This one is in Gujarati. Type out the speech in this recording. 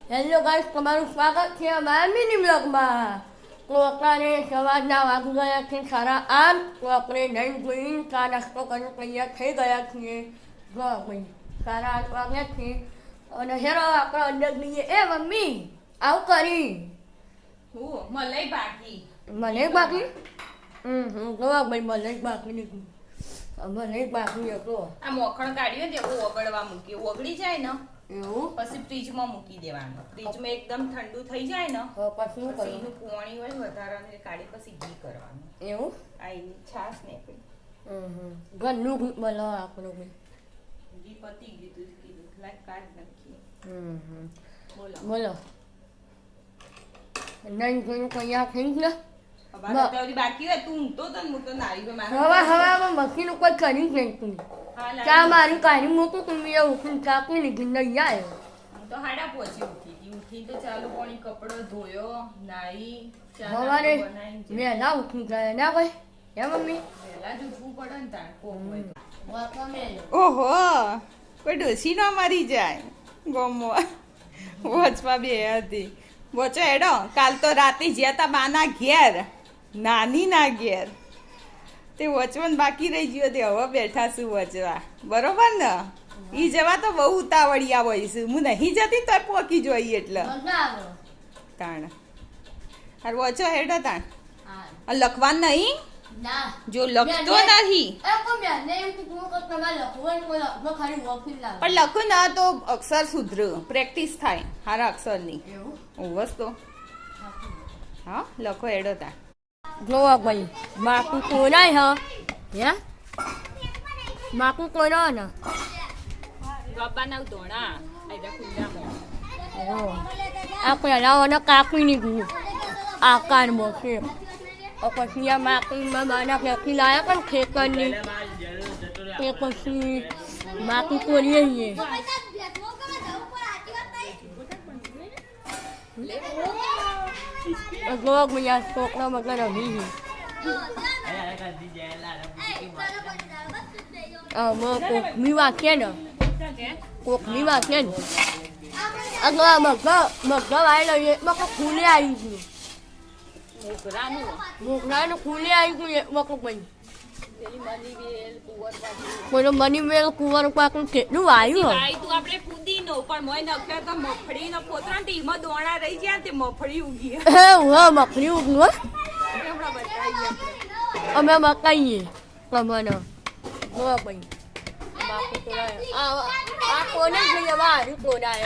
હેલો ગાઈસ, તમારું સ્વાગત છે અમારા મિની બ્લોગમાં. તો અત્યારે સવારના વાગી ગયા છે 8:30. તો આપણે નહીં જોઈને ચા નાસ્તો કરીને તૈયાર થઈ ગયા છીએ. જો ભાઈ 8:30 વાગ્યા છે અને હેરો આપણે અંદર જઈએ. એ મમ્મી આવું કરી મલાઈ બાકી મને બાકી જો ભાઈ મને બાકી નીકળી મને બાકી હતો. આ મોખણ કાઢ્યો ને એવું ઓગળવા મૂકી ઓગળી જાય ને એવું પછી ફ્રીજમાં મૂકી દેવાનું. ફ્રીજમાં એકદમ ઠંડુ થઈ જાય ને પછી શું પછી કર્યું એનું પોણી હોય વધારાનું કાઢી પછી ઘી કરવાનું. એવું આ એની છાશ ને ઘરનું ઘી બનાવો આપણું બી. ઘી પતી ગયું કીધું લાઈક કાઢ નાખીએ. બોલો બોલો નહીં જોઈને તૈયાર થઈ ગયા. હવે અત્યારે બાકી હોય તું ઊંઘતો તો ને હું તો નારી હવા હવામાં મશીન ઉપર કરી ગઈ તું ચા મારી કાઢી મૂકું તું મેં ઉઠીને ચાકી લીધી નહીં આવ્યો. હું તો હાડા પહોંચી ઉઠી તો ચાલુ પાણી કપડો ધોયો નાઈ ચા સવારે બનાવી વહેલા ઉઠી ગયા ના ભાઈ હે મમ્મી પહેલા જ ઉઠવું પડે ને તાણ કોમ હોય. ઓહો કોઈ ડોસી ના મરી જાય ગમો વચમાં બે હતી વચો એડો કાલ તો રાતે જ્યાં તા બાના ઘેર નાની ના ઘેર તે વચમાં બાકી રહી ગયો તે હવે બેઠા છું વચવા બરોબર ને ઈ જવા તો બહુ ઉતાવળિયા હોય છે હું નહીં જતી તો પોકી જોઈ એટલે તાણ હાર વચો હેડો તાણ આ લખવાનું નહીં જો લખતો નહીં પણ લખો ના તો અક્ષર સુધર પ્રેક્ટિસ થાય હારા અક્ષરની વસ્તુ હા લખો એડો તા જોવા ભાઈ માકું કોરાય હે માકું કોરા ને બાબાના ધોણા આયરા ખુલ્લામાં આ પહેલાં કાપી નીકળ્યું આકારમાં છે પછી આ માકીમાં બાના ફેંકી લાયા પણ ખેતરની તે પછી માકી કોરીએ છીએ જોવા ભાઈ છોકરા મગર રમી કોકમી વાંચે ને કોકમી વાંચે ને મગા વાયેલો એમાં ફૂલે આવી ગયું મોગરાનું ફૂલે આવી ગયું એમાં ભાઈ બોલો મની મેલ કુંવર પાકું કેટલું વાયું તું આપણે ફૂદીનો પણ મોય નખ્યો તો મફળીનો પોતરા ટીમાં દોણા રહી ગયા તે મફળી ઉગી હા મફરી ઉગલું હમણાં બતાવીએ અમે મકાઈએ તમને ભાઈ આ કોને જોઈએ વારું કોડાય